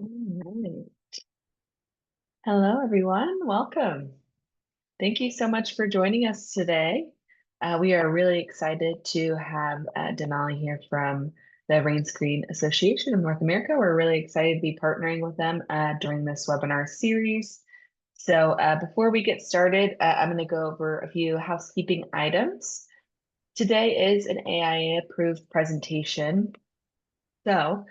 All right. Hello, everyone. Welcome. Thank you so much for joining us today. We are really excited to have Denali here from the Rainscreen Association of North America. We're really excited to be partnering with them during this webinar series. So before we get started, I'm going to go over a few housekeeping items. Today is an AIA-approved presentation. So,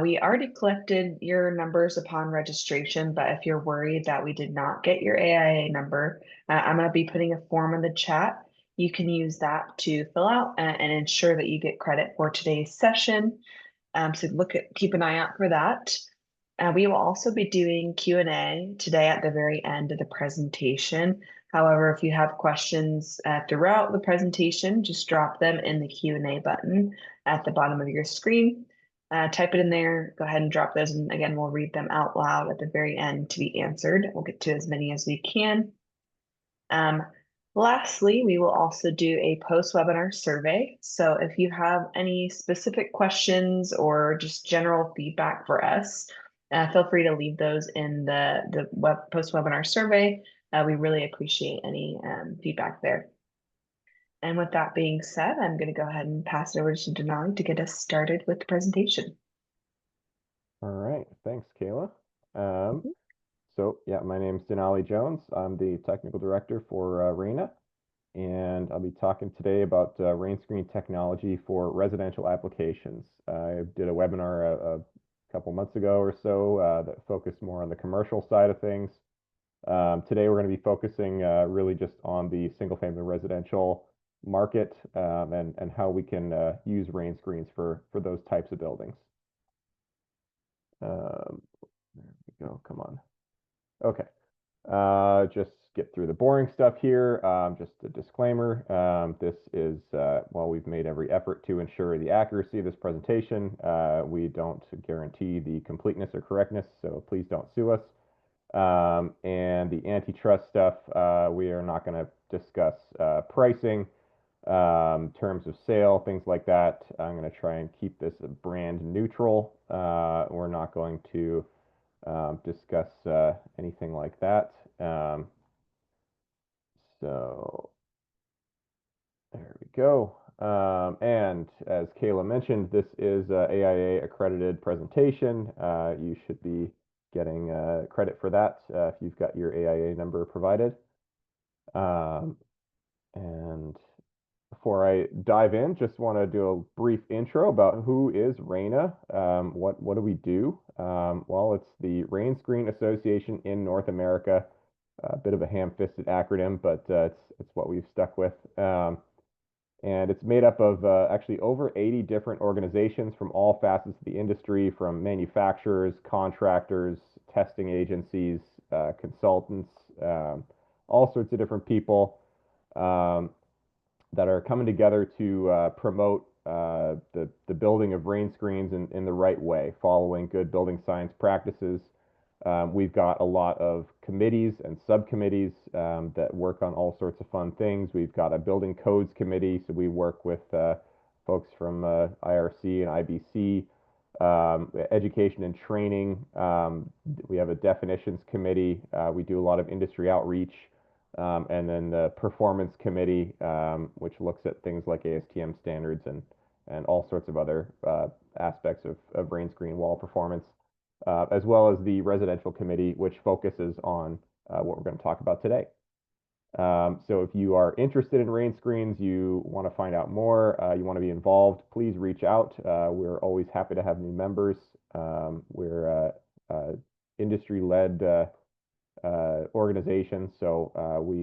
we already collected your numbers upon registration, but if you're worried that we did not get your AIA number, I'm going to be putting a form in the chat. You can use that to fill out and ensure that you get credit for today's session. So keep an eye out for that. We will also be doing Q&A today at the very end of the presentation. However, if you have questions throughout the presentation, just drop them in the Q&A button at the bottom of your screen. Type it in there, go ahead and drop those, and again, we'll read them out loud at the very end to be answered. We'll get to as many as we can. Lastly, we will also do a post-webinar survey. So if you have any specific questions or just general feedback for us, feel free to leave those in the post-webinar survey. We really appreciate any feedback there. And with that being said, I'm going to go ahead and pass it over to Denali to get us started with the presentation. All right, thanks, Kayla. My name's Denali Jones. I'm the technical director for RAINA, and I'll be talking today about Rainscreen technology for residential applications. I did a webinar a couple months ago or so that focused more on the commercial side of things. Today we're going to be focusing really just on the single-family residential market and how we can use Rainscreens for those types of buildings. There we go. Come on. Okay. Just get through the boring stuff here. Just a disclaimer. This is, while we've made every effort to ensure the accuracy of this presentation, we don't guarantee the completeness or correctness, so please don't sue us. And the antitrust stuff, we are not going to discuss pricing, terms of sale, things like that. I'm going to try and keep this brand neutral. We're not going to discuss anything like that. So there we go. And as Kayla mentioned, this is a AIA accredited presentation. You should be getting credit for that if you've got your AIA number provided. And before I dive in, just want to do a brief intro about who is RAINA. What do we do? Well, it's the Rainscreen Association in North America. A bit of a ham-fisted acronym, but it's what we've stuck with. And it's made up of actually over 80 different organizations from all facets of the industry, from manufacturers, contractors, testing agencies, consultants, all sorts of different people that are coming together to promote the building of Rainscreens in the right way, following good building science practices. We've got a lot of committees and subcommittees that work on all sorts of fun things. We've got a building codes committee, so we work with folks from IRC and IBC, education and training. We have a definitions committee. We do a lot of industry outreach. And then the performance committee, which looks at things like ASTM standards and all sorts of other aspects of Rainscreen wall performance, as well as the residential committee, which focuses on what we're going to talk about today. So if you are interested in Rainscreens, you want to find out more, you want to be involved, please reach out. We're always happy to have new members. We're industry-led organization, so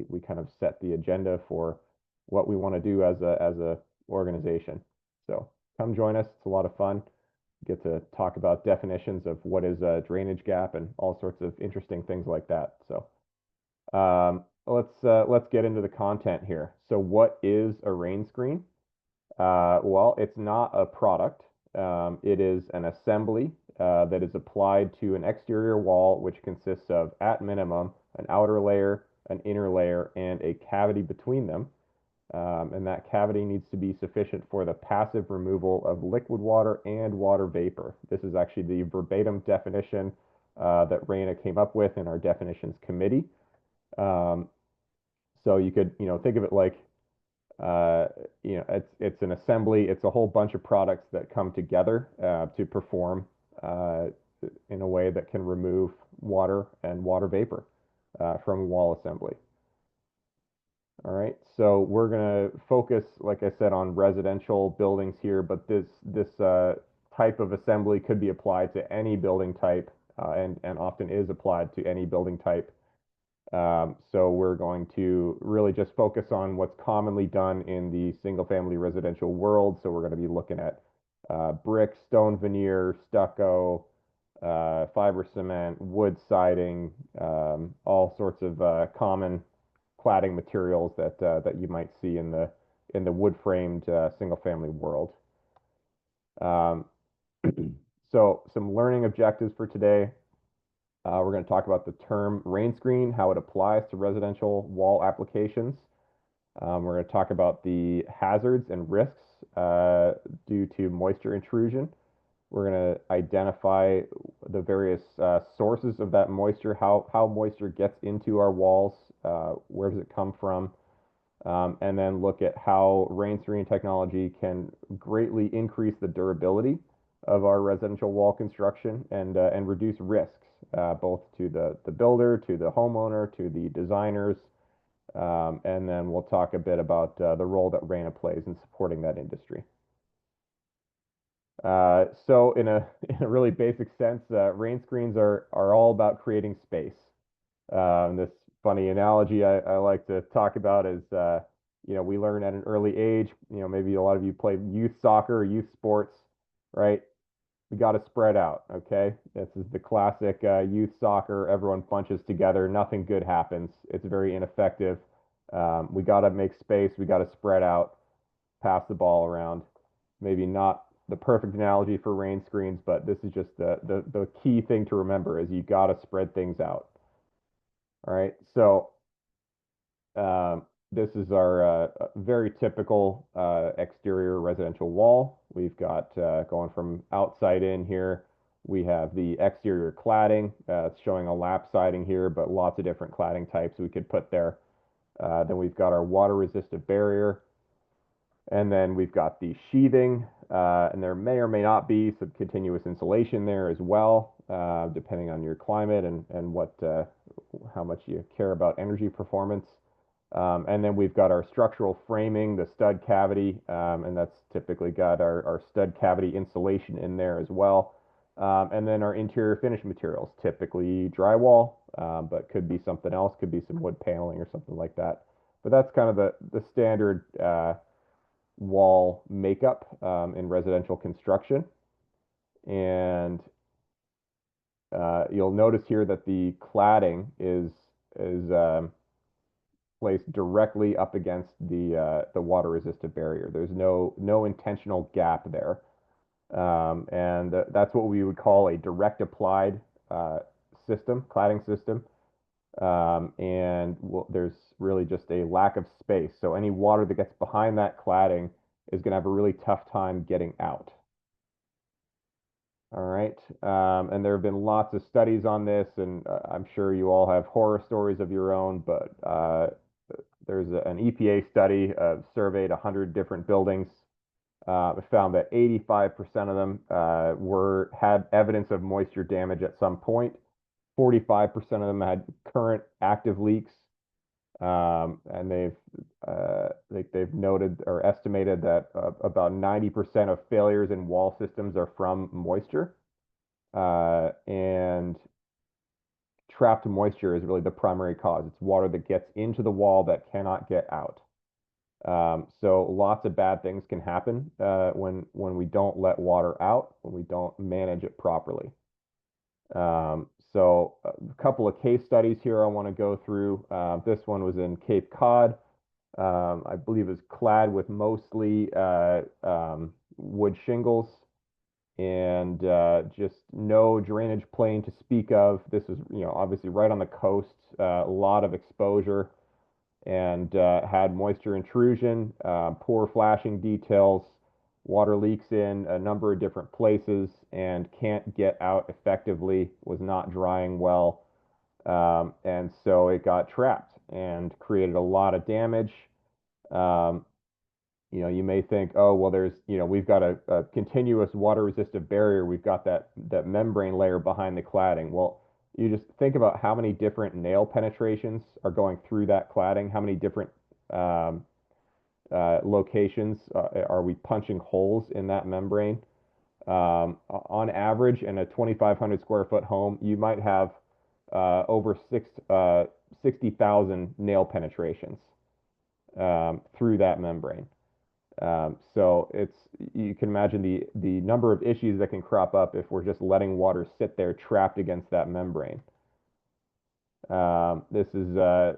we kind of set the agenda for what we want to do as a organization. So come join us. It's a lot of fun. Get to talk about definitions of what is a drainage gap and all sorts of interesting things like that. So let's get into the content here. So what is a Rainscreen? Well, it's not a product. It is an assembly that is applied to an exterior wall, which consists of, at minimum, an outer layer, an inner layer, and a cavity between them. And that cavity needs to be sufficient for the passive removal of liquid water and water vapor. This is actually the verbatim definition that Raina came up with in our definitions committee. So you could, think of it like, uh, it's an assembly. It's a whole bunch of products that come together to perform uh, in a way that can remove water and water vapor from wall assembly. All right, so we're going to focus, like I said, on residential buildings here, but this type of assembly could be applied to any building type, and often is applied to any building type. So we're going to really just focus on what's commonly done in the single-family residential world. So we're going to be looking at brick, stone veneer, stucco, fiber cement, wood siding, all sorts of common cladding materials that you might see in the wood framed single family world. Um, so some learning objectives for today. We're going to talk about the term Rainscreen, how it applies to residential wall applications. We're going to talk about the hazards and risks due to moisture intrusion. We're going to identify the various sources of that moisture, how moisture gets into our walls, where does it come from, and then look at how rain screen technology can greatly increase the durability of our residential wall construction and reduce risks, both to the builder, to the homeowner, to the designers. And then we'll talk a bit about the role that RAINA plays in supporting that industry. So in a really basic sense, rain screens are all about creating space. This funny analogy I like to talk about is, we learn at an early age, maybe a lot of you play youth soccer or youth sports, right? We got to spread out, okay? This is the classic youth soccer. Everyone bunches together. Nothing good happens. It's very ineffective. We got to make space. We got to spread out, pass the ball around. Maybe not the perfect analogy for rain screens, but this is just the key thing to remember is you got to spread things out. All right, so this is our very typical exterior residential wall. We've got going from outside in here. We have the exterior cladding. It's showing a lap siding here, but lots of different cladding types we could put there. Then we've got our water resistant barrier. And then we've got the sheathing, and there may or may not be some continuous insulation there as well, depending on your climate and what how much you care about energy performance. And then we've got our structural framing, the stud cavity, and that's typically got our stud cavity insulation in there as well. And then our interior finish materials, typically drywall, but could be something else, could be some wood paneling or something like that. But that's kind of the standard wall makeup in residential construction. And you'll notice here that the cladding is placed directly up against the water resistant barrier. There's no intentional gap there. And that's what we would call a direct applied system, cladding system. And there's really just a lack of space. So any water that gets behind that cladding is going to have a really tough time getting out. All right. And there have been lots of studies on this, and I'm sure you all have horror stories of your own, but there's an EPA study surveyed 100 different buildings. Found that 85% of them had evidence of moisture damage at some point. 45% of them had current active leaks, and they've noted or estimated that about 90% of failures in wall systems are from moisture, and trapped moisture is really the primary cause. It's water that gets into the wall that cannot get out. So lots of bad things can happen when we don't let water out, when we don't manage it properly. So a couple of case studies here I want to go through. This one was in Cape Cod. I believe is clad with mostly wood shingles and just no drainage plane to speak of. This is, obviously right on the coast, a lot of exposure, and had moisture intrusion, poor flashing details, Water leaks in a number of different places and can't get out effectively, was not drying well. And so it got trapped and created a lot of damage. Um, you may think, oh, well, we've got a continuous water resistant barrier. We've got that membrane layer behind the cladding. Well, you just think about how many different nail penetrations are going through that cladding, how many different um, locations are we punching holes in that membrane. On average, in a 2,500 square foot home, you might have over 60,000 nail penetrations through that membrane. So you can imagine the number of issues that can crop up if we're just letting water sit there trapped against that membrane. This is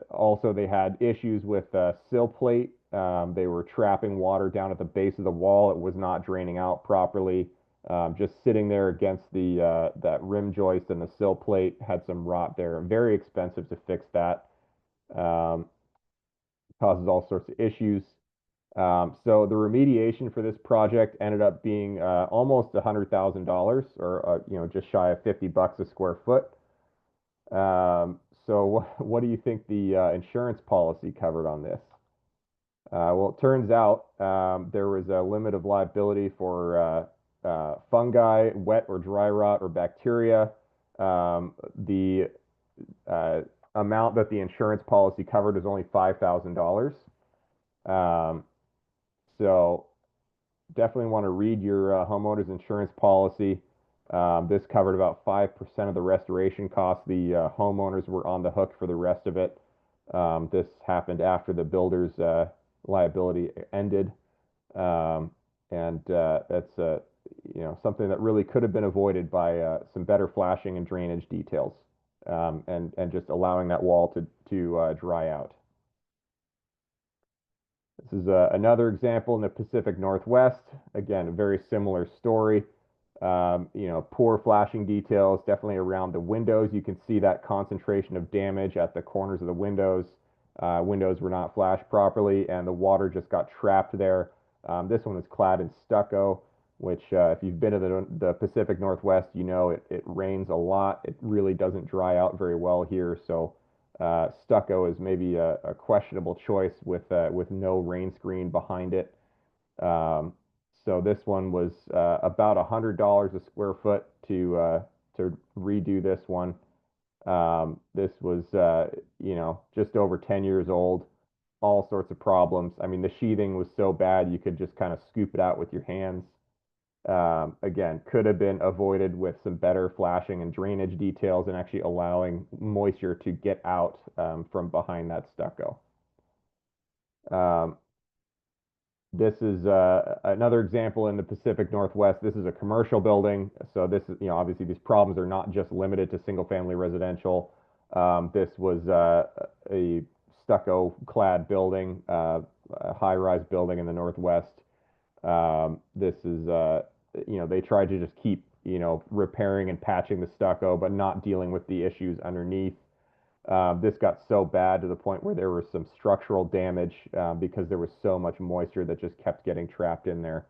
also, they had issues with sill plate. They were trapping water down at the base of the wall. It was not draining out properly. Just sitting there against that rim joist and the sill plate had some rot there. Very expensive to fix that. Causes all sorts of issues. So the remediation for this project ended up being almost $100,000, or just shy of $50 a square foot. So what do you think the insurance policy covered on this? Well, it turns out there was a limit of liability for fungi, wet or dry rot, or bacteria. The amount that the insurance policy covered is only $5,000. So definitely want to read your homeowner's insurance policy. This covered about 5% of the restoration costs. The homeowners were on the hook for the rest of it. This happened after the builder's liability ended. And that's something that really could have been avoided by some better flashing and drainage details, and just allowing that wall to dry out. This is another example in the Pacific Northwest. Again, a very similar story. Poor flashing details, definitely around the windows. You can see that concentration of damage at the corners of the windows. Windows were not flashed properly, and the water just got trapped there. This one is clad in stucco, which if you've been to the Pacific Northwest, you know it rains a lot. It really doesn't dry out very well here, so stucco is maybe a questionable choice with no rain screen behind it. So this one was about $100 a square foot to redo this one. This was just over 10 years old. All sorts of problems. I mean, the sheathing was so bad you could just kind of scoop it out with your hands. Again, could have been avoided with some better flashing and drainage details and actually allowing moisture to get out from behind that stucco. This is another example in the Pacific Northwest. This is a commercial building. So this is, obviously these problems are not just limited to single family residential. This was a stucco clad building, a high rise building in the Northwest. This is, they tried to just keep, repairing and patching the stucco, but not dealing with the issues underneath. This got so bad to the point where there was some structural damage because there was so much moisture that just kept getting trapped in there.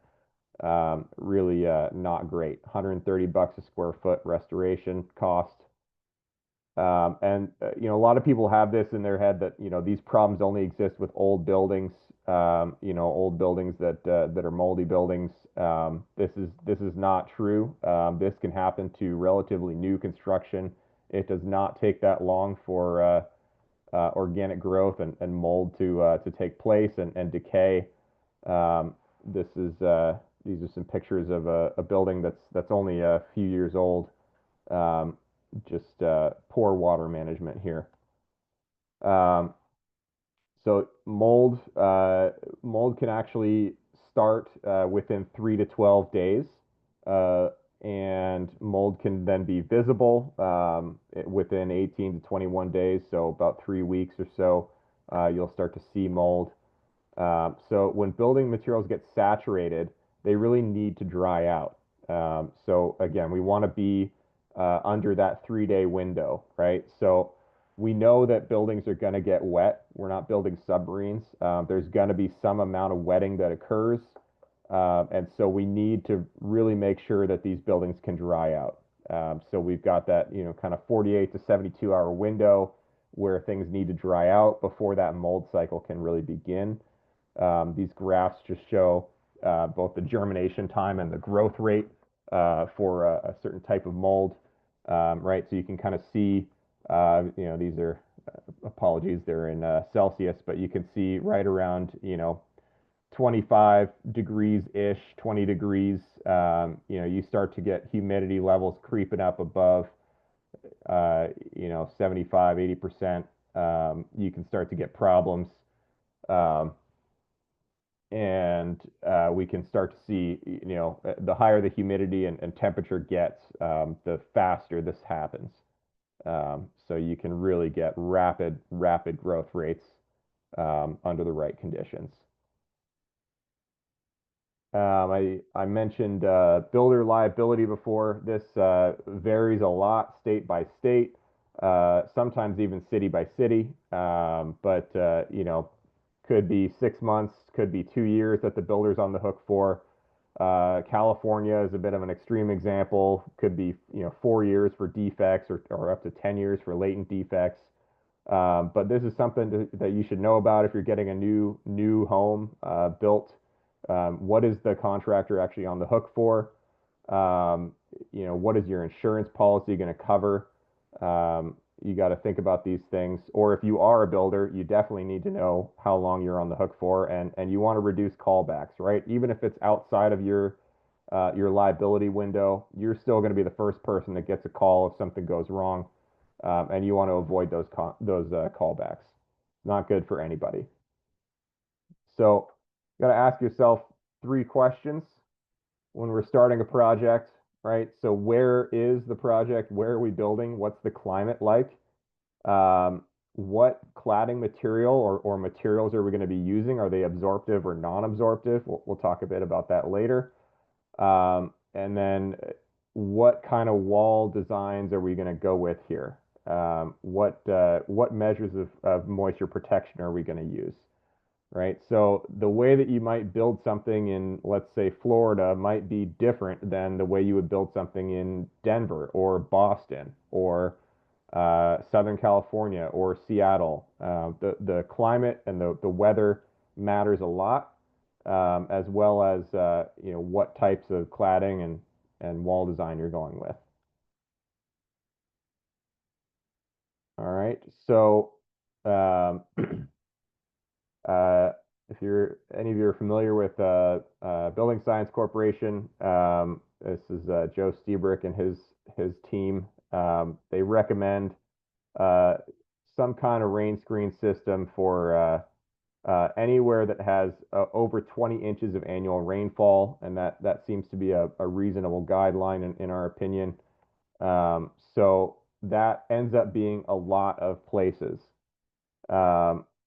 Really not great. $130 a square foot restoration cost. And a lot of people have this in their head that these problems only exist with old buildings. Old buildings that are moldy buildings. This is not true. This can happen to relatively new construction. It does not take that long for organic growth and mold to take place and decay. These are some pictures of a building that's only a few years old. Just poor water management here. So mold can actually start within 3 to 12 days, and mold can then be visible within 18 to 21 days. So about 3 weeks or so, you'll start to see mold. So when building materials get saturated, they really need to dry out. So again, we want to be under that 3-day window, right? So we know that buildings are going to get wet. We're not building submarines. There's going to be some amount of wetting that occurs. And so we need to really make sure that these buildings can dry out. So we've got that, kind of 48 to 72-hour window where things need to dry out before that mold cycle can really begin. These graphs just show both the germination time and the growth rate for a certain type of mold, right? So you can kind of see, these are, apologies, they're in Celsius, but you can see right around, 25 degrees-ish, 20 degrees, you start to get humidity levels creeping up above, 75, 80%. You can start to get problems. Um, and we can start to see, the higher the humidity and temperature gets, the faster this happens. So you can really get rapid growth rates under the right conditions. I mentioned builder liability before. This varies a lot state by state, sometimes even city by city. But could be 6 months, could be 2 years that the builder's on the hook for. California is a bit of an extreme example. Could be 4 years for defects, or up to 10 years for latent defects. But this is something that you should know about if you're getting a new home built. What is the contractor actually on the hook for? What is your insurance policy going to cover? You got to think about these things. Or if you are a builder, you definitely need to know how long you're on the hook for, and you want to reduce callbacks, right? Even if it's outside of your liability window, you're still going to be the first person that gets a call if something goes wrong, and you want to avoid those callbacks. Not good for anybody. So, you got to ask yourself 3 questions when we're starting a project, right? So where is the project? Where are we building? What's the climate like? What cladding material or materials are we going to be using? Are they absorptive or non-absorptive? We'll talk a bit about that later. And then what kind of wall designs are we going to go with here? What measures of moisture protection are we going to use? Right? So the way that you might build something in, let's say, Florida might be different than the way you would build something in Denver or Boston or Southern California or Seattle. The climate and the weather matters a lot, as well as what types of cladding and wall design you're going with. All right, so um, if any of you are familiar with Building Science Corporation, this is Joe Stiebrick and his team. They recommend some kind of rain screen system for anywhere that has over 20 inches of annual rainfall, and that seems to be a reasonable guideline in our opinion. So that ends up being a lot of places.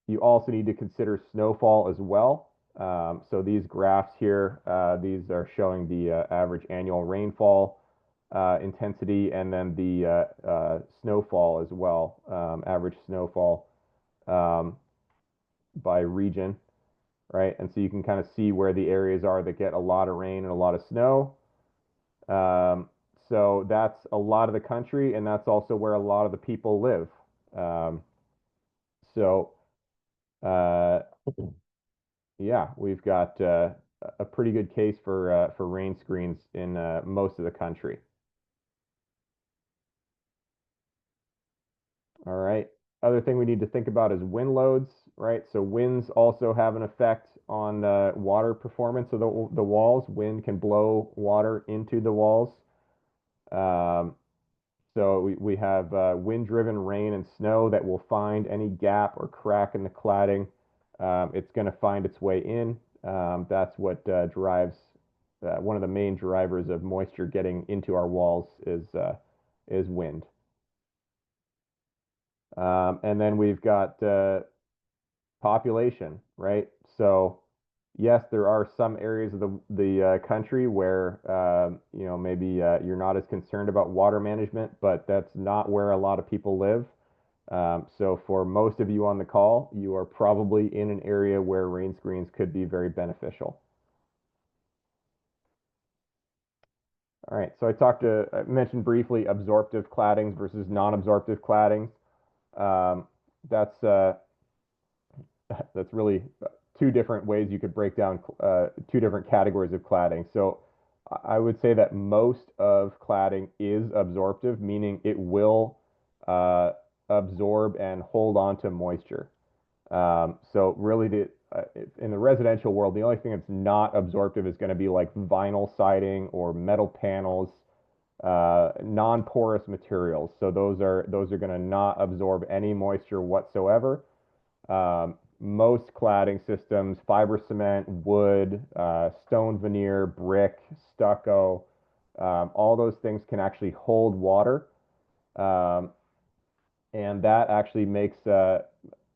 You also need to consider snowfall as well. So these graphs here, these are showing the average annual rainfall intensity, and then the snowfall as well, average snowfall by region, right? And so you can kind of see where the areas are that get a lot of rain and a lot of snow. So that's a lot of the country, and that's also where a lot of the people live. So yeah, we've got a pretty good case for rain screens in most of the country. All right. Other thing we need to think about is wind loads, right? So winds also have an effect on water performance of the walls. Wind can blow water into the walls. Um, so we have wind-driven rain and snow that will find any gap or crack in the cladding. It's going to find its way in. That's what drives one of the main drivers of moisture getting into our walls is wind. And then we've got population, right? So yes, there are some areas of the country where maybe you're not as concerned about water management, but that's not where a lot of people live. So for most of you on the call, you are probably in an area where rain screens could be very beneficial. All right, so I mentioned briefly absorptive claddings versus non-absorptive claddings. Um, that's that's really two different ways you could break down two different categories of cladding. So I would say that most of cladding is absorptive, meaning it will uh, absorb and hold on to moisture. So really, in the residential world, the only thing that's not absorptive is going to be like vinyl siding or metal panels, non-porous materials. So those are going to not absorb any moisture whatsoever. Most cladding systems, fiber cement, wood, stone veneer, brick, stucco, all those things can actually hold water. Um, and that actually makes the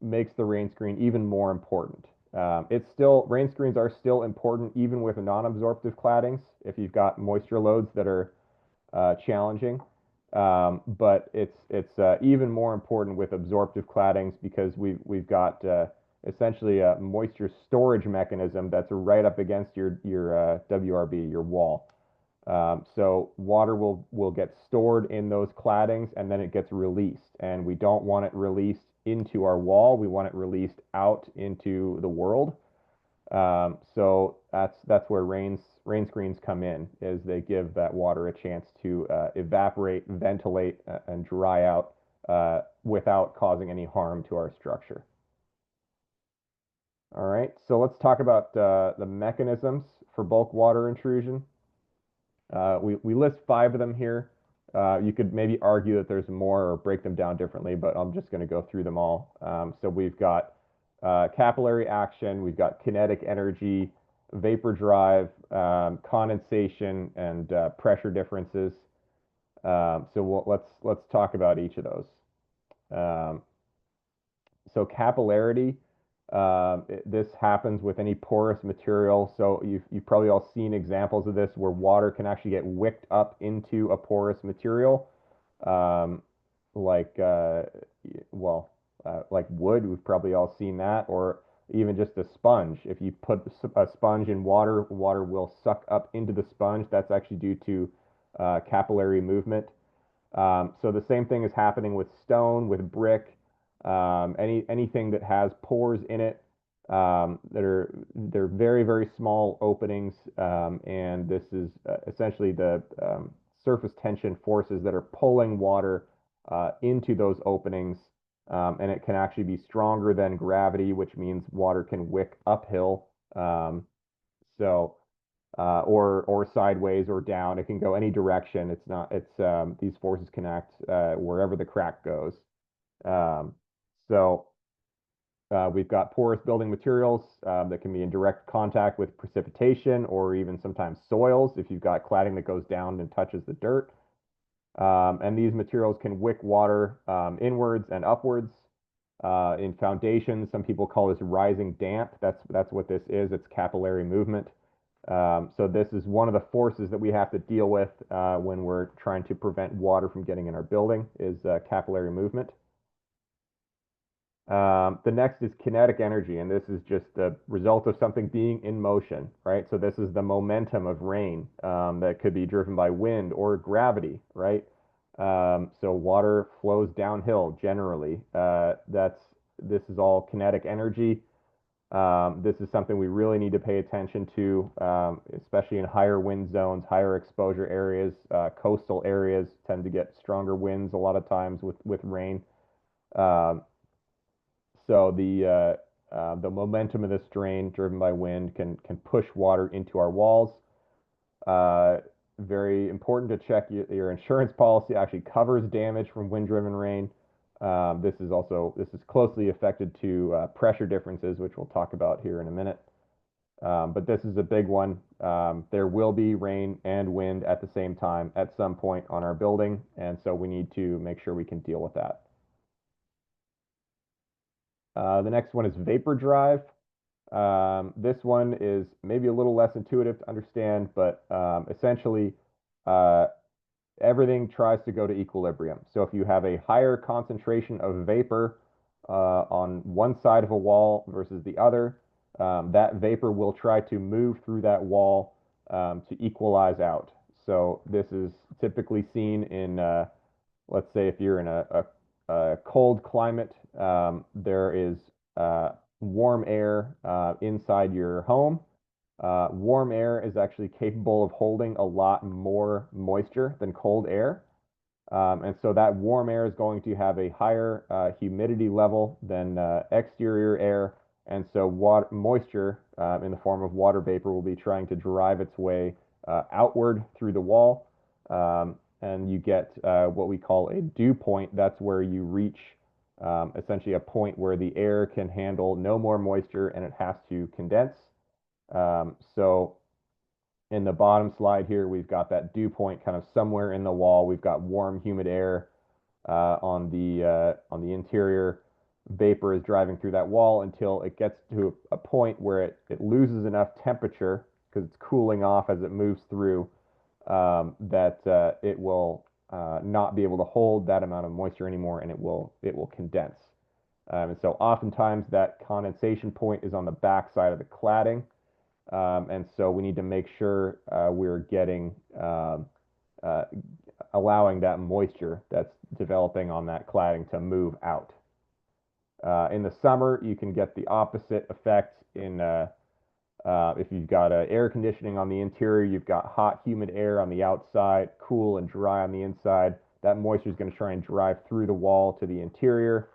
rain screen even more important. Rain screens are still important even with non-absorptive claddings if you've got moisture loads that are challenging. But it's even more important with absorptive claddings because we've got essentially a moisture storage mechanism that's right up against your WRB, your wall. So water will get stored in those claddings and then it gets released. And we don't want it released into our wall. We want it released out into the world. So that's where rain screens come in, is they give that water a chance to evaporate, ventilate, and dry out without causing any harm to our structure. All right, so let's talk about the mechanisms for bulk water intrusion. We list 5 of them here. You could maybe argue that there's more or break them down differently, but I'm just going to go through them all. So we've got capillary action, we've got kinetic energy, vapor drive, condensation, and pressure differences. Let's talk about each of those. Um, so capillarity, this happens with any porous material. So you've probably all seen examples of this where water can actually get wicked up into a porous material, um, like well, like wood. We've probably all seen that, or even just a sponge. If you put a sponge in water, water will suck up into the sponge. That's actually due to capillary movement. So the same thing is happening with stone, with brick, anything that has pores in it they're very, very small openings, and this is essentially the surface tension forces that are pulling water into those openings, and it can actually be stronger than gravity, which means water can wick uphill. So or sideways or down. It can go any direction. It's not. It's these forces can act wherever the crack goes. Um, so we've got porous building materials that can be in direct contact with precipitation or even sometimes soils if you've got cladding that goes down and touches the dirt. And these materials can wick water inwards and upwards. In foundations, some people call this rising damp. That's what this is. It's capillary movement. So this is one of the forces that we have to deal with when we're trying to prevent water from getting in our building is capillary movement. The next is kinetic energy, and this is just the result of something being in motion, right? So this is the momentum of rain that could be driven by wind or gravity, right? So water flows downhill generally. This is all kinetic energy. This is something we really need to pay attention to, especially in higher wind zones, higher exposure areas. Coastal areas tend to get stronger winds a lot of times with rain. Um, so the momentum of this drain driven by wind can push water into our walls. Uh, Very important to check your insurance policy actually covers damage from wind-driven rain. This is closely affected to pressure differences, which we'll talk about here in a minute. But this is a big one. There will be rain and wind at the same time at some point on our building, and so we need to make sure we can deal with that. The next one is vapor drive. This one is maybe a little less intuitive to understand, but essentially uh, everything tries to go to equilibrium. So if you have a higher concentration of vapor on one side of a wall versus the other, that vapor will try to move through that wall to equalize out. So this is typically seen in, let's say if you're in a cold climate, there is warm air inside your home. Warm air is actually capable of holding a lot more moisture than cold air. And so that warm air is going to have a higher humidity level than exterior air. And so moisture in the form of water vapor will be trying to drive its way outward through the wall. And you get what we call a dew point. That's where you reach essentially a point where the air can handle no more moisture and it has to condense. So in the bottom slide here, we've got that dew point kind of somewhere in the wall. We've got warm, humid air on the interior. Vapor is driving through that wall until it gets to a point where it loses enough temperature because it's cooling off as it moves through that it will not be able to hold that amount of moisture anymore, and it will condense. And so oftentimes that condensation point is on the back side of the cladding. And so we need to make sure we're getting allowing that moisture that's developing on that cladding to move out. In the summer, you can get the opposite effect if you've got air conditioning on the interior, you've got hot, humid air on the outside, cool and dry on the inside. That moisture is going to try and drive through the wall to the interior.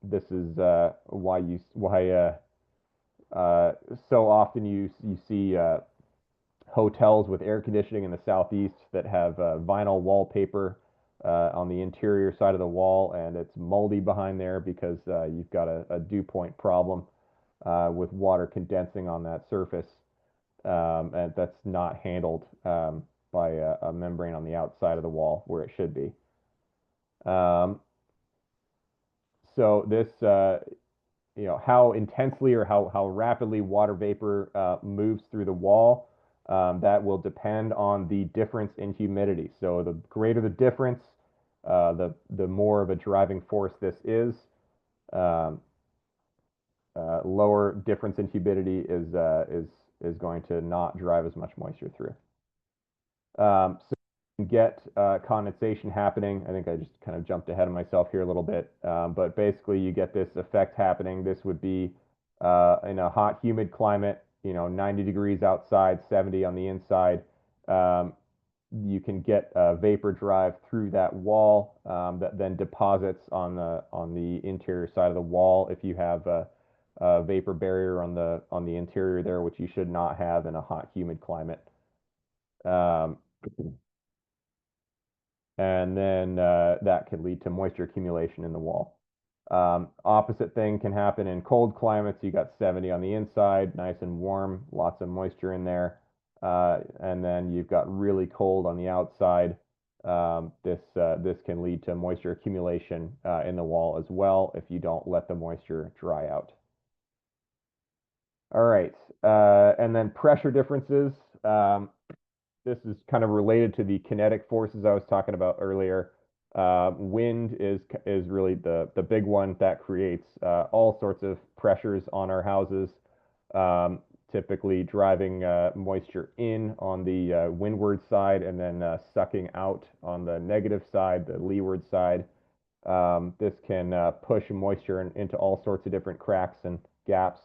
This is why so often you see hotels with air conditioning in the southeast that have vinyl wallpaper on the interior side of the wall, and it's moldy behind there because you've got a dew point problem with water condensing on that surface, and that's not handled by a membrane on the outside of the wall where it should be. So this how intensely or how rapidly water vapor moves through the wall, that will depend on the difference in humidity. So the greater the difference, the more of a driving force this is. Lower difference in humidity is going to not drive as much moisture through. So you can get condensation happening. I think I just kind of jumped ahead of myself here a little bit, but basically you get this effect happening. This would be in a hot, humid climate, 90 degrees outside, 70 on the inside. You can get vapor drive through that wall that then deposits on the interior side of the wall. If you have a vapor barrier on the interior there, which you should not have in a hot, humid climate. And then that could lead to moisture accumulation in the wall. Opposite thing can happen in cold climates. You got 70 on the inside, nice and warm, lots of moisture in there. And then you've got really cold on the outside. This can lead to moisture accumulation in the wall as well if you don't let the moisture dry out. All right, and then pressure differences. This is kind of related to the kinetic forces I was talking about earlier. Wind is really the big one that creates all sorts of pressures on our houses, typically driving moisture in on the windward side and then sucking out on the negative side, the leeward side. This can push moisture into all sorts of different cracks and gaps.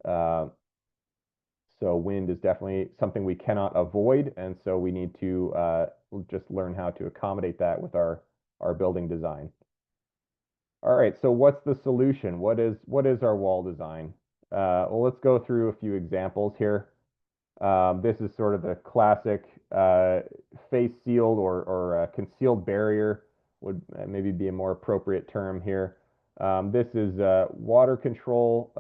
So wind is definitely something we cannot avoid, and so we need to just learn how to accommodate that with our building design. All right, so what's the solution? What is our wall design? Well, let's go through a few examples here. This is sort of the classic face sealed or concealed barrier would maybe be a more appropriate term here. This is water control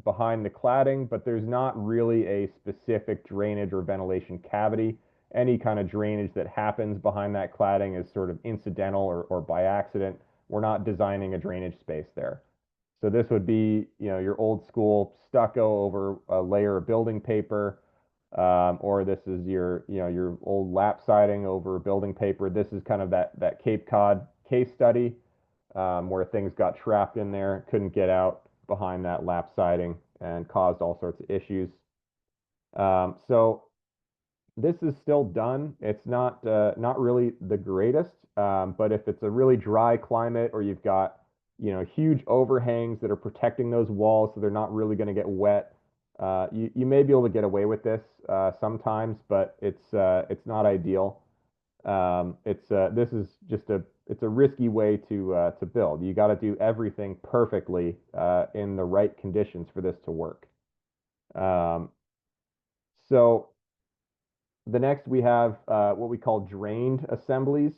behind the cladding, but there's not really a specific drainage or ventilation cavity. Any kind of drainage that happens behind that cladding is sort of incidental or by accident. We're not designing a drainage space there. So this would be, your old school stucco over a layer of building paper, or this is your old lap siding over building paper. This is kind of that Cape Cod case study where things got trapped in there, couldn't get out behind that lap siding and caused all sorts of issues. So This is still done. It's not really the greatest, but if it's a really dry climate or you've got huge overhangs that are protecting those walls so they're not really going to get wet, you may be able to get away with this sometimes, but it's not ideal. This is just it's a risky way to build. You got to do everything perfectly in the right conditions for this to work. Um, so the next we have what we call drained assemblies.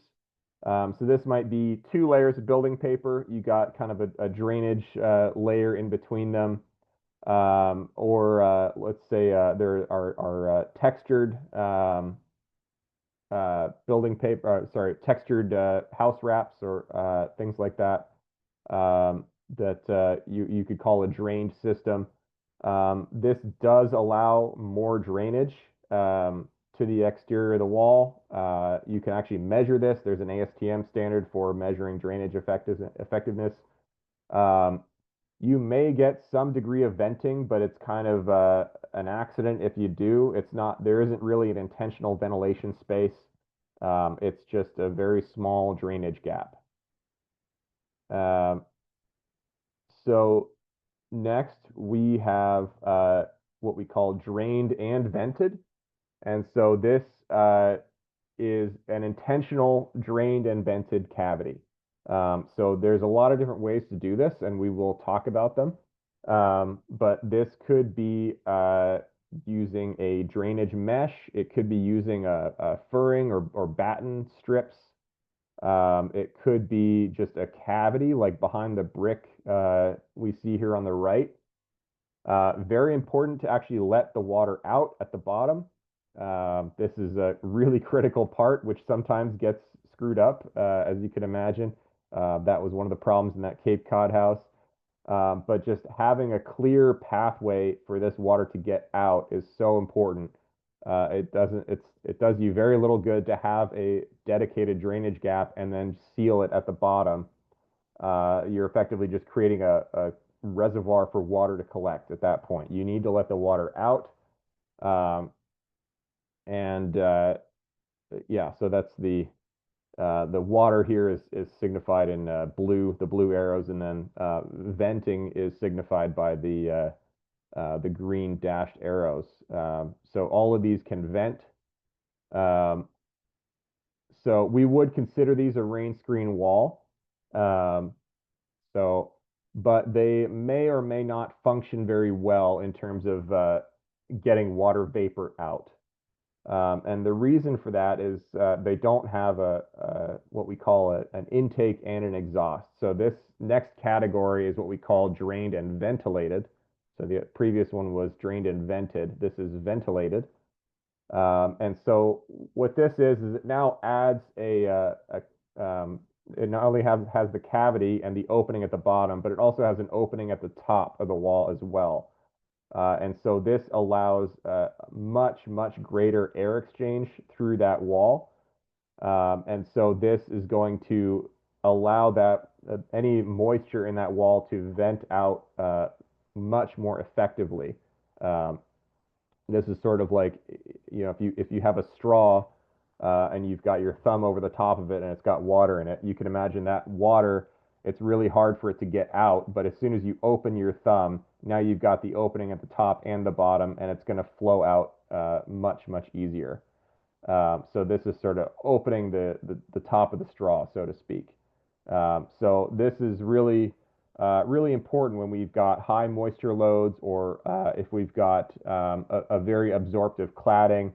So this might be two layers of building paper. You got kind of a drainage layer in between them. Or let's say there are textured building paper, sorry, textured house wraps or things like that that you could call a drained system. This does allow more drainage to the exterior of the wall. You can actually measure this. There's an ASTM standard for measuring drainage effectiveness. Um, you may get some degree of venting, but it's kind of an accident if you do. There isn't really an intentional ventilation space. It's just a very small drainage gap. Um, so next we have what we call drained and vented. And so this is an intentional drained and vented cavity. So there's a lot of different ways to do this, and we will talk about them. But this could be using a drainage mesh. It could be using a furring or batten strips. It could be just a cavity like behind the brick we see here on the right. Very important to actually let the water out at the bottom. This is a really critical part, which sometimes gets screwed up, as you can imagine. That was one of the problems in that Cape Cod house. But just having a clear pathway for this water to get out is so important. It does you very little good to have a dedicated drainage gap and then seal it at the bottom. You're effectively just creating a reservoir for water to collect at that point. You need to let the water out. Um, and yeah, so that's the water here is signified in blue, the blue arrows, and then venting is signified by the green dashed arrows. So all of these can vent. Um, so we would consider these a rain screen wall. Um, So, but they may or may not function very well in terms of getting water vapor out. And the reason for that is they don't have what we call an intake and an exhaust. So this next category is what we call drained and ventilated. So the previous one was drained and vented. This is ventilated. And so what this is it now adds it not only has the cavity and the opening at the bottom, but it also has an opening at the top of the wall as well. And so this allows much greater air exchange through that wall. And so this is going to allow that any moisture in that wall to vent out much more effectively. Um, this is sort of like, if you have a straw and you've got your thumb over the top of it and it's got water in it, you can imagine that water, it's really hard for it to get out. But as soon as you open your thumb, now you've got the opening at the top and the bottom, and it's going to flow out much easier. So this is sort of opening the top of the straw, so to speak. So this is really important when we've got high moisture loads or if we've got a very absorptive cladding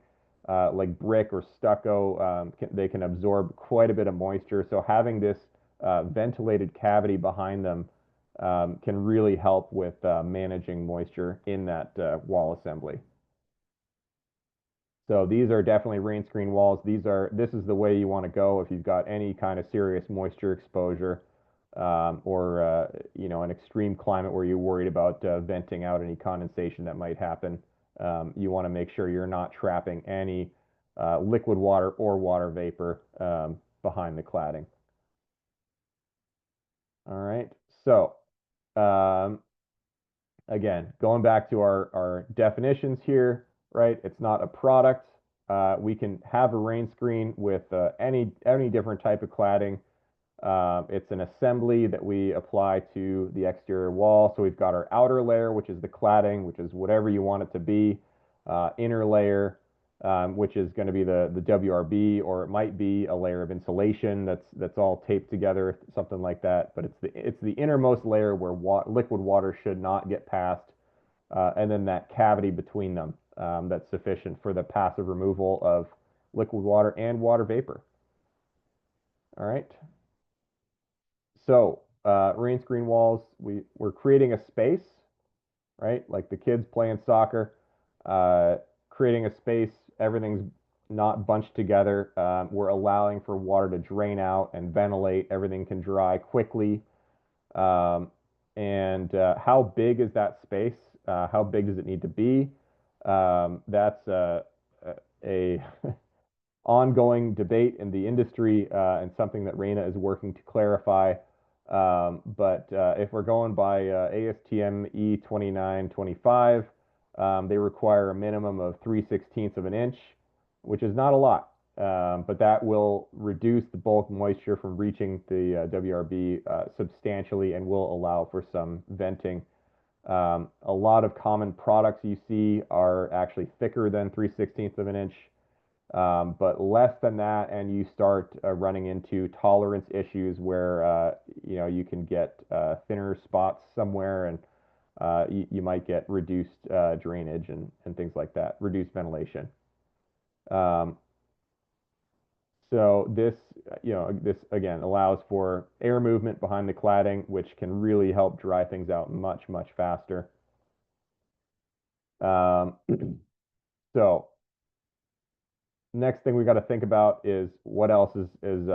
like brick or stucco, they can absorb quite a bit of moisture. So having this ventilated cavity behind them can really help with managing moisture in that wall assembly. So these are definitely rain screen walls. This is the way you want to go if you've got any kind of serious moisture exposure or an extreme climate where you're worried about venting out any condensation that might happen. You want to make sure you're not trapping any liquid water or water vapor behind the cladding. All right. So um, again, going back to our definitions here, right? It's not a product. we can have a rain screen with any different type of cladding. It's an assembly that we apply to the exterior wall. So we've got our outer layer, which is the cladding, which is whatever you want it to be. Inner layer, which is going to be the WRB, or it might be a layer of insulation that's all taped together, something like that. But it's the innermost layer where liquid water should not get past, and then that cavity between them, that's sufficient for the passive removal of liquid water and water vapor. All right. So rain screen walls, we're creating a space, right? Like the kids playing soccer, creating a space, everything's not bunched together. We're allowing for water to drain out and ventilate. Everything can dry quickly. Um, and how big is that space? How big does it need to be? That's a ongoing debate in the industry, and something that Reina is working to clarify. But if we're going by ASTM E2925, they require a minimum of 3/16 of an inch, which is not a lot. But that will reduce the bulk moisture from reaching the WRB substantially and will allow for some venting. A lot of common products you see are actually thicker than 3/16 of an inch. But less than that, and you start running into tolerance issues where you can get thinner spots somewhere, and you might get reduced drainage and things like that, reduced ventilation. Um, so this again allows for air movement behind the cladding, which can really help dry things out much, much faster. Um, so next thing we got to think about is what else is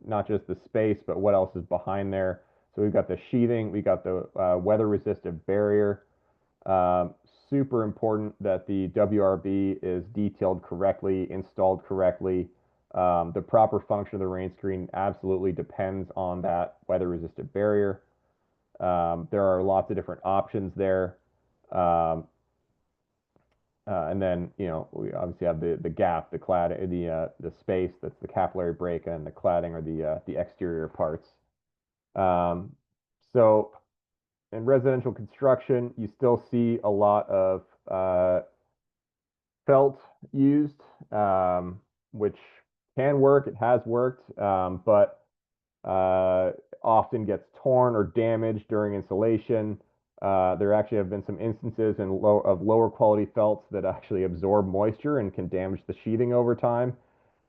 not just the space, but what else is behind there. So we've got the sheathing, we got the weather resistant barrier. Um, Super important that the WRB is detailed correctly, installed correctly. The proper function of the rain screen absolutely depends on that weather resistant barrier. There are lots of different options there. Um, and then, we obviously have the gap, the space that's the capillary break, and the cladding are the exterior parts. Um, so in residential construction, you still see a lot of felt used, which can work. It has worked, but often gets torn or damaged during installation. There actually have been some instances of lower quality felts that actually absorb moisture and can damage the sheathing over time.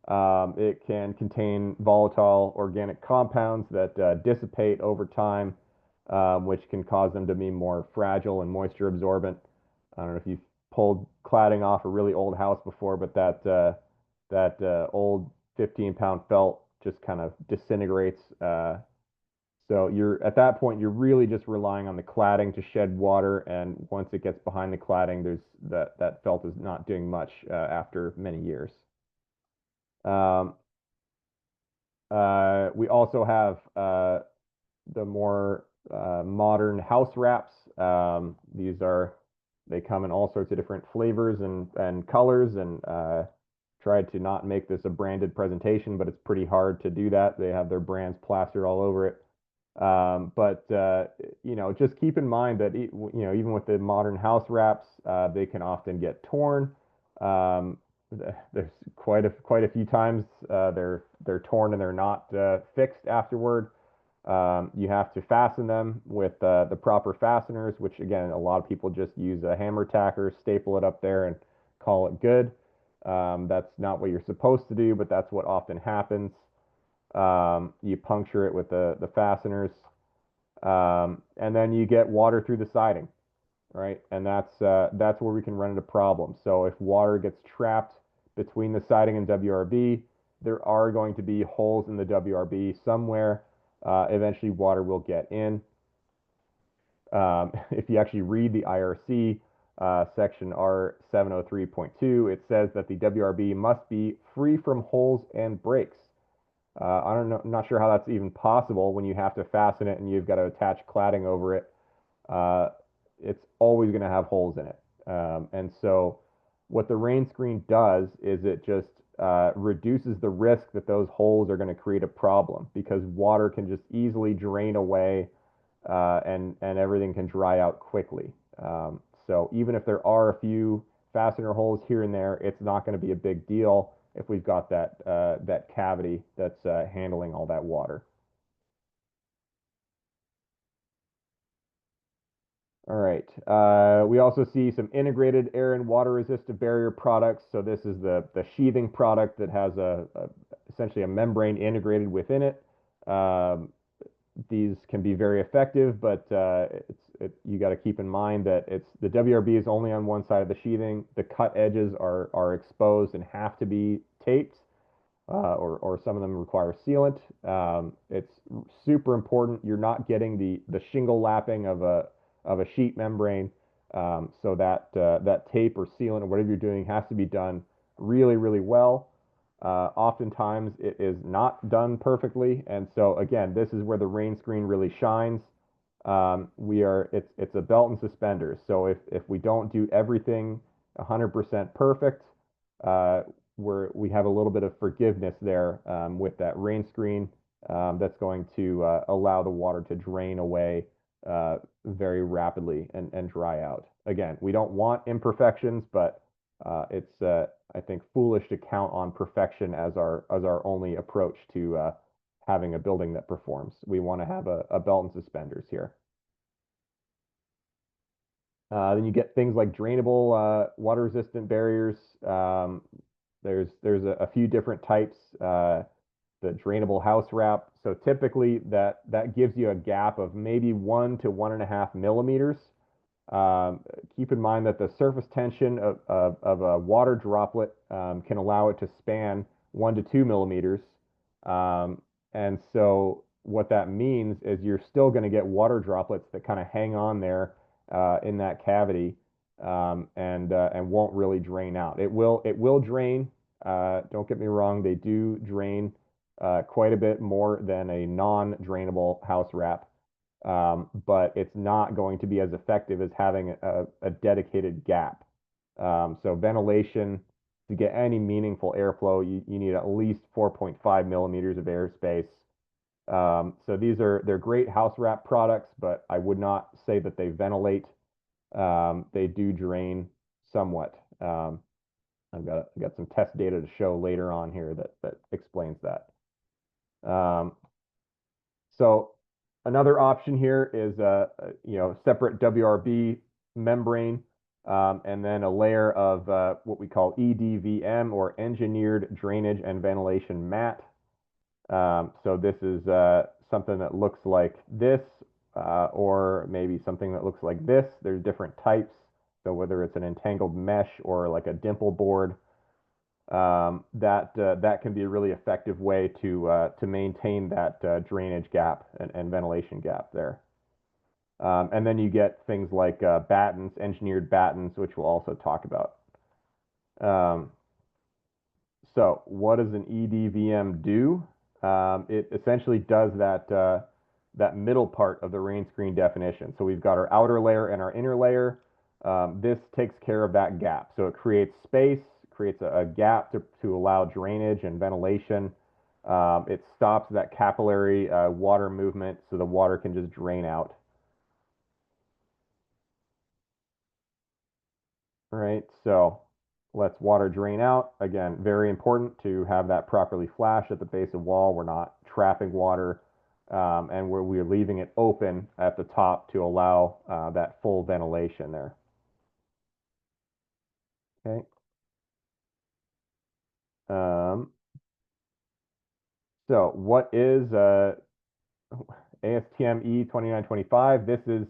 It can contain volatile organic compounds that dissipate over time, which can cause them to be more fragile and moisture absorbent. I don't know if you've pulled cladding off a really old house before, but that old 15-pound felt just kind of disintegrates. So at that point, you're really just relying on the cladding to shed water, and once it gets behind the cladding, that felt is not doing much after many years. Um, we also have the more modern house wraps. They come in all sorts of different flavors and colors, and tried to not make this a branded presentation, but it's pretty hard to do that. They have their brands plastered all over it. But just keep in mind that even with the modern house wraps, they can often get torn. Um, there's quite a few times they're torn and they're not fixed afterward. You have to fasten them with the proper fasteners, which again, a lot of people just use a hammer tacker, staple it up there, and call it good. That's not what you're supposed to do, but that's what often happens. You puncture it with the fasteners, and then you get water through the siding, right? And that's where we can run into problems. So if water gets trapped between the siding and WRB, there are going to be holes in the WRB somewhere. Eventually, water will get in. If you actually read the IRC section R703.2, it says that the WRB must be free from holes and breaks. I don't know, I'm not sure how that's even possible when you have to fasten it and you've got to attach cladding over it. It's always going to have holes in it. And so what the rain screen does is it just reduces the risk that those holes are going to create a problem because water can just easily drain away and everything can dry out quickly. So even if there are a few fastener holes here and there, it's not going to be a big deal if we've got that cavity that's handling all that water. All right. We also see some integrated air and water resistant barrier products. So this is the sheathing product that has essentially a membrane integrated within it. These can be very effective, but you got to keep in mind that the WRB is only on one side of the sheathing. The cut edges are exposed and have to be taped, or some of them require sealant. It's super important. You're not getting the shingle lapping of a sheet membrane, so that tape or sealant or whatever you're doing has to be done really, really well. Oftentimes it is not done perfectly, and so again, this is where the rain screen really shines. It's a belt and suspenders. So if we don't do everything 100% perfect, uh, we have a little bit of forgiveness there with that rain screen that's going to allow the water to drain away very rapidly and dry out. Again, we don't want imperfections, but it's I think foolish to count on perfection as our only approach to having a building that performs. We want to have a belt and suspenders here. Then you get things like drainable water resistant barriers. There's a few different types. The drainable house wrap. So typically that gives you a gap of maybe 1 to 1.5 millimeters. Keep in mind that the surface tension of a water droplet can allow it to span 1 to 2 millimeters. And so what that means is you're still going to get water droplets that kind of hang on there in that cavity and won't really drain out. It will drain. Don't get me wrong, they do drain quite a bit more than a non-drainable house wrap. But it's not going to be as effective as having a dedicated gap. So ventilation, to get any meaningful airflow, you need at least 4.5 millimeters of airspace. So they're great house wrap products, but I would not say that they ventilate. They do drain somewhat. I've got some test data to show later on here that explains that. So another option here is separate WRB membrane, and then a layer of what we call EDVM, or engineered drainage and ventilation mat. So this is something that looks like this, or maybe something that looks like this. There's different types. So whether it's an entangled mesh or like a dimple board, that can be a really effective way to maintain that drainage gap and ventilation gap there. And then you get things like battens, engineered battens, which we'll also talk about. So what does an EDVM do? It essentially does that middle part of the rain screen definition. So we've got our outer layer and our inner layer. This takes care of that gap. So it creates space, creates a gap to allow drainage and ventilation. It stops that capillary water movement so the water can just drain out. All right, so lets water drain out. Again, very important to have that properly flashed at the base of wall. We're not trapping water, and we're leaving it open at the top to allow that full ventilation there. Okay. So what is ASTM E2925? This is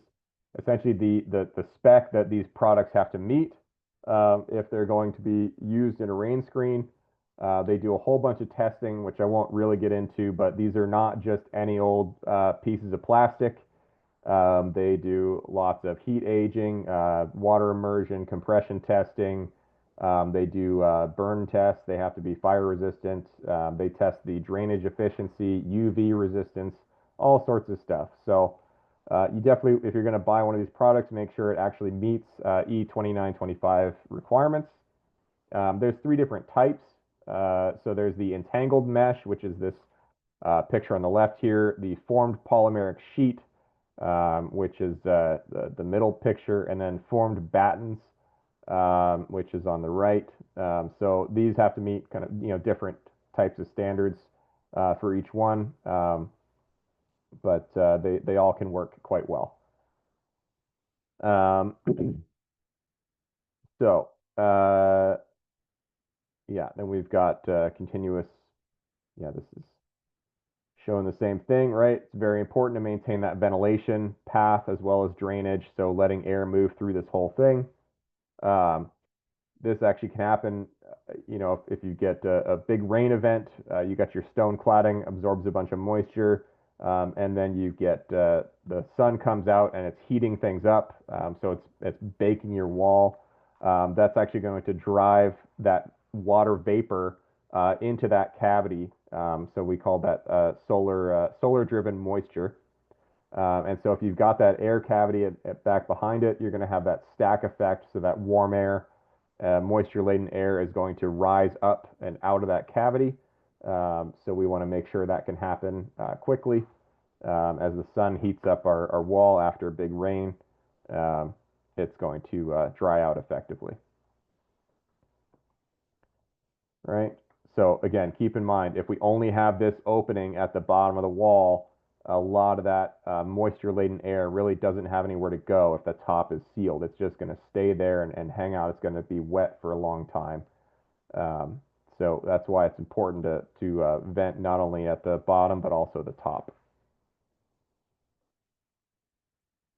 essentially the spec that these products have to meet if they're going to be used in a rain screen. They do a whole bunch of testing, which I won't really get into, but these are not just any old pieces of plastic. They do lots of heat aging, water immersion, compression testing. They do burn tests. They have to be fire resistant. They test the drainage efficiency, UV resistance, all sorts of stuff. So you definitely, if you're going to buy one of these products, make sure it actually meets E2925 requirements. There's three different types. So there's the entangled mesh, which is this picture on the left here, the formed polymeric sheet, which is the middle picture, and then formed battens, which is on the right. So these have to meet kind of different types of standards for each one, but they all can work quite well. So yeah, then we've got continuous. Yeah, this is showing the same thing, right? It's very important to maintain that ventilation path as well as drainage, so letting air move through this whole thing. This actually can happen, if you get a big rain event, you got your stone cladding, absorbs a bunch of moisture, and then you get the sun comes out and it's heating things up, so it's baking your wall. That's actually going to drive that water vapor into that cavity. So we call that solar-driven moisture. And so if you've got that air cavity back behind it, you're going to have that stack effect. So that warm air, moisture-laden air is going to rise up and out of that cavity. So we want to make sure that can happen quickly. As the sun heats up our wall after a big rain, it's going to dry out effectively. Right? So again, keep in mind, if we only have this opening at the bottom of the wall, a lot of that moisture-laden air really doesn't have anywhere to go if the top is sealed. It's just going to stay there and hang out. It's going to be wet for a long time. So that's why it's important to vent not only at the bottom, but also the top.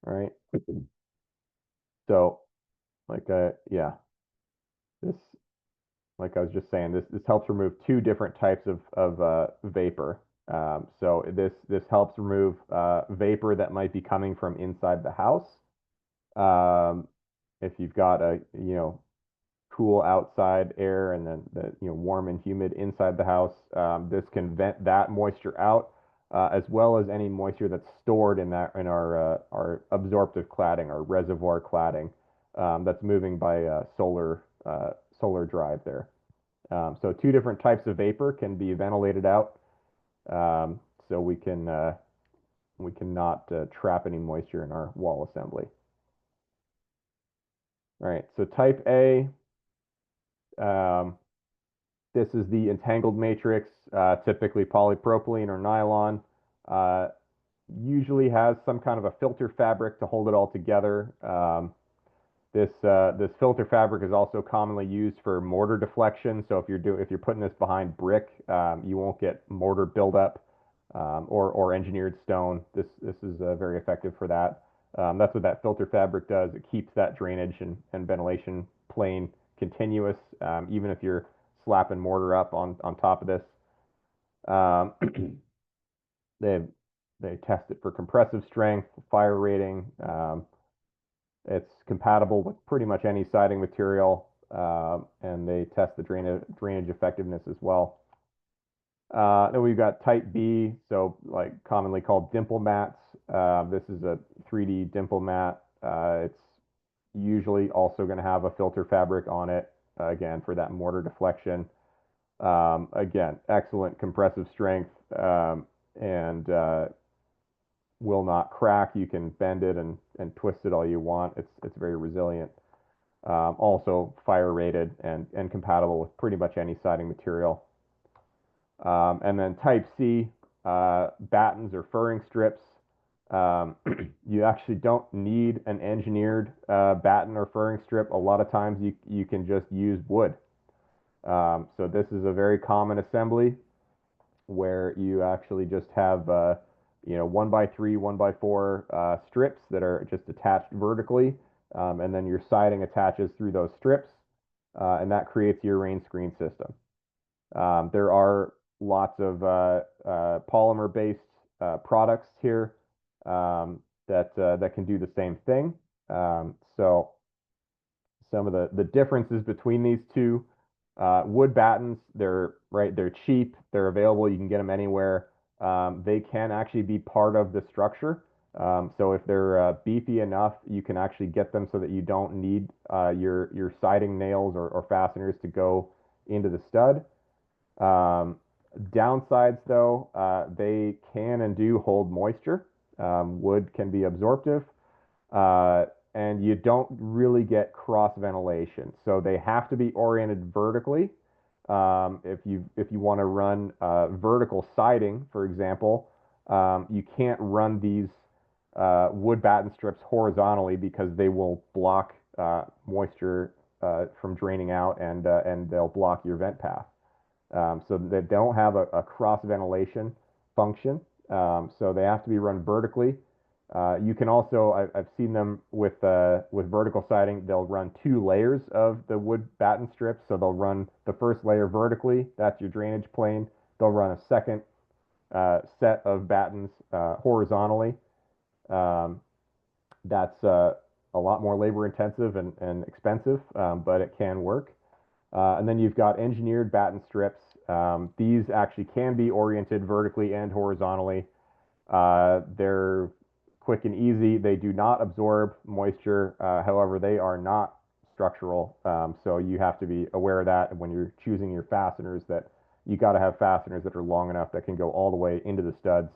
All right. So, yeah, this, like I was just saying, this helps remove two different types of vapor. So this helps remove vapor that might be coming from inside the house. If you've got a cool outside air and then the warm and humid inside the house, this can vent that moisture out, as well as any moisture that's stored in our absorptive cladding, our reservoir cladding, that's moving by solar drive there. So two different types of vapor can be ventilated out, so we cannot trap any moisture in our wall assembly. All right, so type A, this is the entangled matrix, typically polypropylene or nylon. Usually has some kind of a filter fabric to hold it all together. This filter fabric is also commonly used for mortar deflection. So if you're putting this behind brick, you won't get mortar buildup, or engineered stone. This is very effective for that. That's what that filter fabric does. It keeps that drainage and ventilation plane continuous, even if you're slapping mortar up on top of this. They test it for compressive strength, fire rating. It's compatible with pretty much any siding material, and they test the drainage effectiveness as well. Then we've got type B, so like commonly called dimple mats. This is a 3D dimple mat. It's usually also going to have a filter fabric on it, again, for that mortar deflection. Again, excellent compressive strength, and will not crack. You can bend it and twist it all you want. It's very resilient. Also fire rated and compatible with pretty much any siding material. And then type C, battens or furring strips. You actually don't need an engineered batten or furring strip. A lot of times you can just use wood. So this is a very common assembly where you actually just have 1x3, 1x4 strips that are just attached vertically, and then your siding attaches through those strips, and that creates your rain screen system. There are lots of polymer-based products here that can do the same thing. So some of the differences between these two: wood battens, they're cheap, they're available, you can get them anywhere. They can actually be part of the structure. So if they're beefy enough, you can actually get them so that you don't need your siding nails or fasteners to go into the stud. Um, Downsides, though, they can and do hold moisture. Wood can be absorptive, uh, and you don't really get cross ventilation. So they have to be oriented vertically. If you want to run vertical siding, for example, you can't run these wood batten strips horizontally because they will block moisture from draining out, and they'll block your vent path. So they don't have a cross ventilation function. So they have to be run vertically. You can also, I've seen them with vertical siding. They'll run two layers of the wood batten strips. So they'll run the first layer vertically. That's your drainage plane. They'll run a second set of battens horizontally. Um, that's a lot more labor intensive and expensive, but it can work. And then you've got engineered batten strips. These actually can be oriented vertically and horizontally. They're quick and easy. They do not absorb moisture. However, they are not structural. So you have to be aware of that when you're choosing your fasteners, that you got to have fasteners that are long enough that can go all the way into the studs.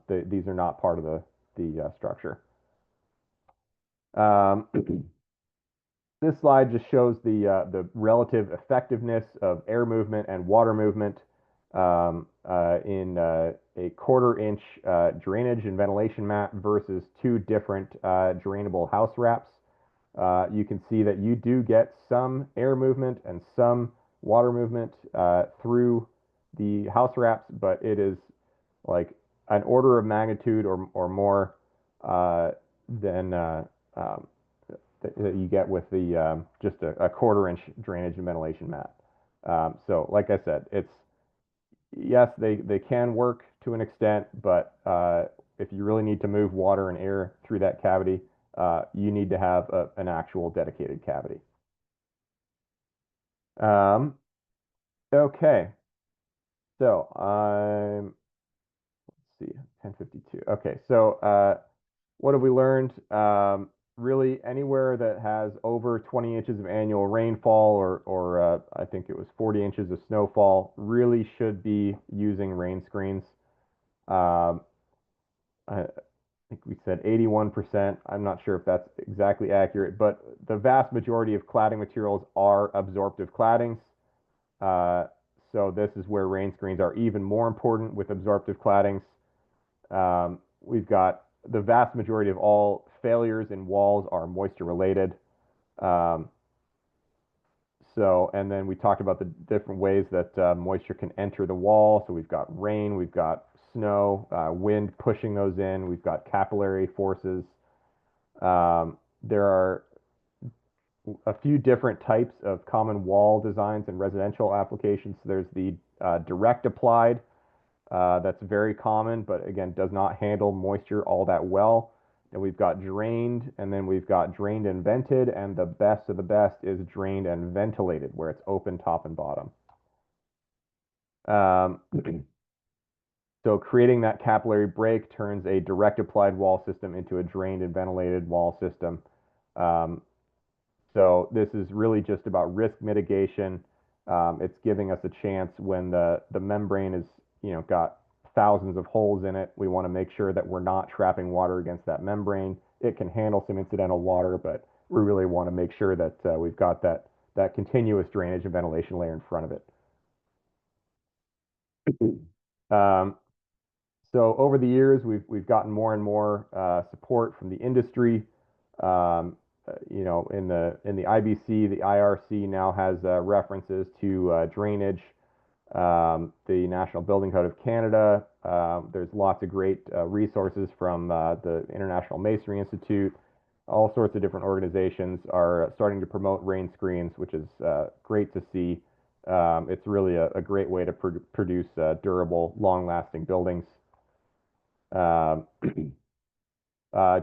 These are not part of the structure. Um, This slide just shows the relative effectiveness of air movement and water movement in a quarter-inch drainage and ventilation mat versus two different drainable house wraps. You can see that you do get some air movement and some water movement through the house wraps, but it is like an order of magnitude or more than um, that you get with the just a quarter-inch drainage and ventilation mat. So, like I said, it's yes, they can work to an extent, but if you really need to move water and air through that cavity, you need to have an actual dedicated cavity. Um, okay, so let's see, 1052. Okay, so what have we learned? Really, anywhere that has over 20 inches of annual rainfall, or I think it was 40 inches of snowfall, really should be using rain screens. Um, I think we said 81%. I'm not sure if that's exactly accurate, but the vast majority of cladding materials are absorptive claddings. Uh, so this is where rain screens are even more important with absorptive claddings. We've got the vast majority of all failures in walls are moisture related. Um, and then we talked about the different ways that moisture can enter the wall. So we've got rain, we've got snow, wind pushing those in, we've got capillary forces. There are a few different types of common wall designs and residential applications. So there's the direct applied, that's very common, but again, does not handle moisture all that well. And we've got drained, and then we've got drained and vented, and the best of the best is drained and ventilated, where it's open top and bottom. Um, so creating that capillary break turns a direct applied wall system into a drained and ventilated wall system. Um, so this is really just about risk mitigation. It's giving us a chance when the membrane is, got thousands of holes in it. We want to make sure that we're not trapping water against that membrane. It can handle some incidental water, but we really want to make sure that we've got that continuous drainage and ventilation layer in front of it. Um, so over the years, we've gotten more and more support from the industry. In the IBC, the IRC now has references to drainage. The National Building Code of Canada. There's lots of great resources from the International Masonry Institute. All sorts of different organizations are starting to promote rain screens, which is great to see. It's really a great way to produce durable, long-lasting buildings. Um,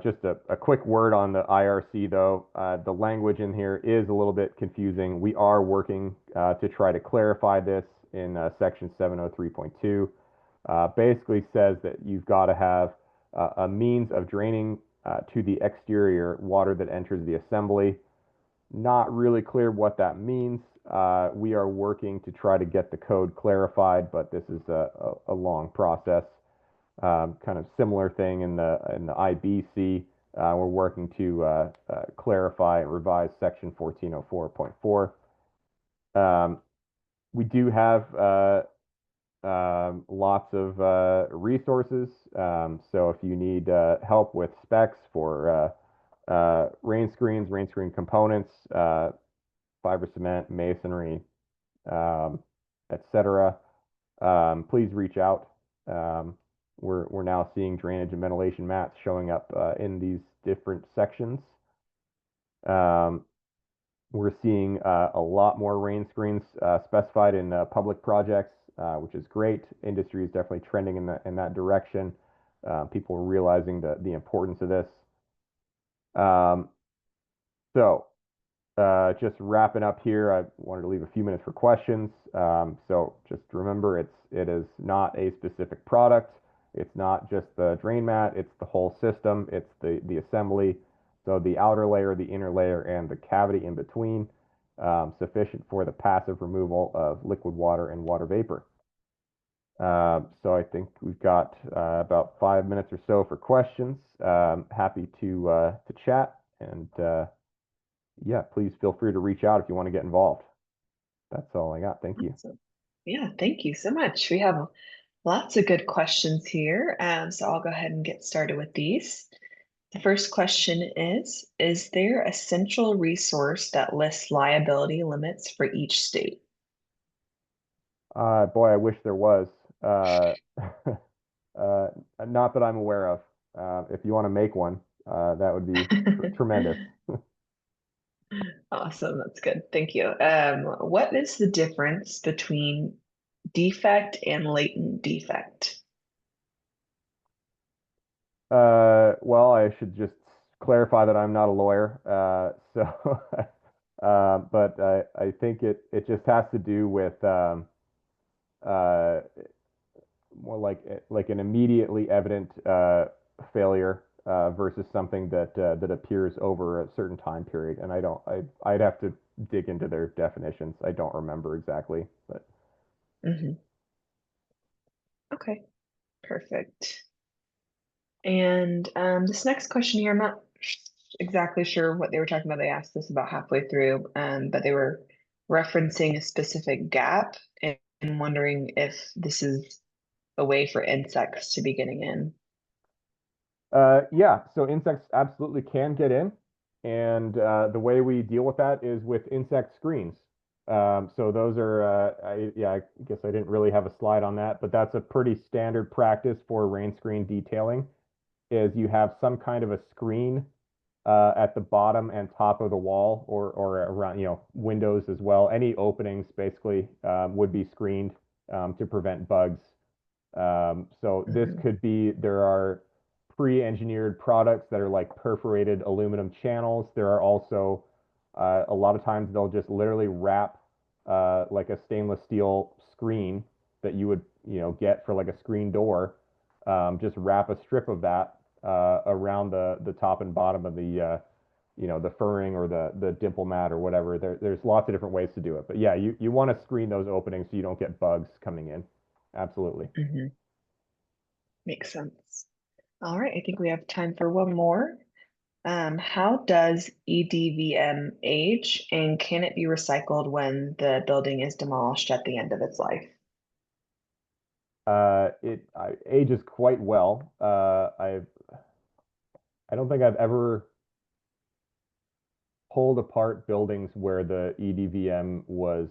just a quick word on the IRC, though. The language in here is a little bit confusing. We are working to try to clarify this in section 703.2. Basically says that you've got to have a means of draining to the exterior water that enters the assembly. Not really clear what that means. We are working to try to get the code clarified, but this is a long process. Kind of similar thing in the IBC. We're working to clarify and revise section 1404.4. We do have lots of resources. So if you need help with specs for rain screen components, fiber cement, masonry, etc., please reach out. We're now seeing drainage and ventilation mats showing up in these different sections. We're seeing a lot more rain screens specified in public projects, which is great. Industry is definitely trending in that direction. People are realizing the importance of this. So just wrapping up here, I wanted to leave a few minutes for questions. So just remember, it is not a specific product. It's not just the drain mat, it's the whole system, it's the assembly. So the outer layer, the inner layer, and the cavity in between, sufficient for the passive removal of liquid water and water vapor. So I think we've got about 5 minutes or so for questions. Happy to chat, and yeah, please feel free to reach out if you want to get involved. That's all I got. Thank you. Awesome. Yeah, thank you so much. We have lots of good questions here, so I'll go ahead and get started with these. The first question is there a central resource that lists liability limits for each state? Boy, I wish there was. Not that I'm aware of. If you want to make one, that would be tremendous. Awesome, that's good. Thank you. What is the difference between defect and latent defect? Well, I should just clarify that I'm not a lawyer. But I think it just has to do with uh, more like an immediately evident failure versus something that appears over a certain time period. And I'd have to dig into their definitions. I don't remember exactly, but Hmm. Okay, perfect. And this next question here, I'm not exactly sure what they were talking about. They asked this about halfway through, but they were referencing a specific gap and wondering if this is a way for insects to be getting in. yeah, so insects absolutely can get in, and the way we deal with that is with insect screens. So those are, yeah, I guess I didn't really have a slide on that, but that's a pretty standard practice for rain screen detailing, is you have some kind of a screen at the bottom and top of the wall, or around, windows as well. Any openings basically would be screened to prevent bugs. So this Hmm. could be, there are pre-engineered products that are like perforated aluminum channels. There are also a lot of times they'll just literally wrap like a stainless steel screen that you would get for like a screen door. Just wrap a strip of that around the top and bottom of the furring or the dimple mat or whatever. There's lots of different ways to do it. But yeah, you want to screen those openings so you don't get bugs coming in. Absolutely. Hmm. Makes sense. All right, I think we have time for one more. How does EDVM age, and can it be recycled when the building is demolished at the end of its life? It ages quite well. I don't think I've ever pulled apart buildings where the EDVM was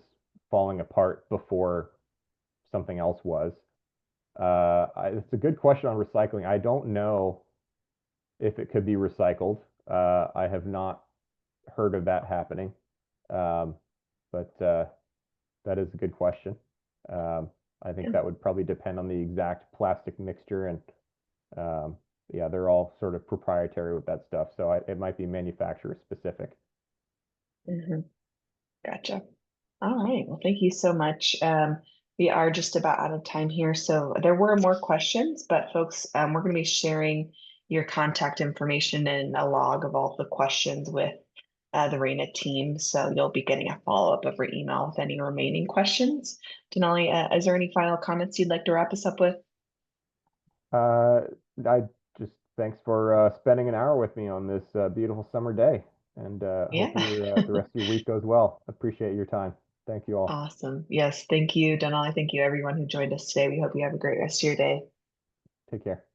falling apart before something else was. It's a good question on recycling. I don't know if it could be recycled. I have not heard of that happening. Um, but that is a good question. Um, I think Yeah. that would probably depend on the exact plastic mixture, and um, yeah, they're all sort of proprietary with that stuff. So it might be manufacturer specific. Hmm. Gotcha. All right. Well, thank you so much. We are just about out of time here. So there were more questions, but folks, we're going to be sharing your contact information and a log of all the questions with the RENA team. So you'll be getting a follow-up over email with any remaining questions. Denali, is there any final comments you'd like to wrap us up with? Uh, I just thanks for spending an hour with me on this beautiful summer day, and Yeah. hope your the rest of your week goes well. Appreciate your time. Thank you all. Awesome. Yes. Thank you, Denali. Thank you, everyone who joined us today. We hope you have a great rest of your day. Take care.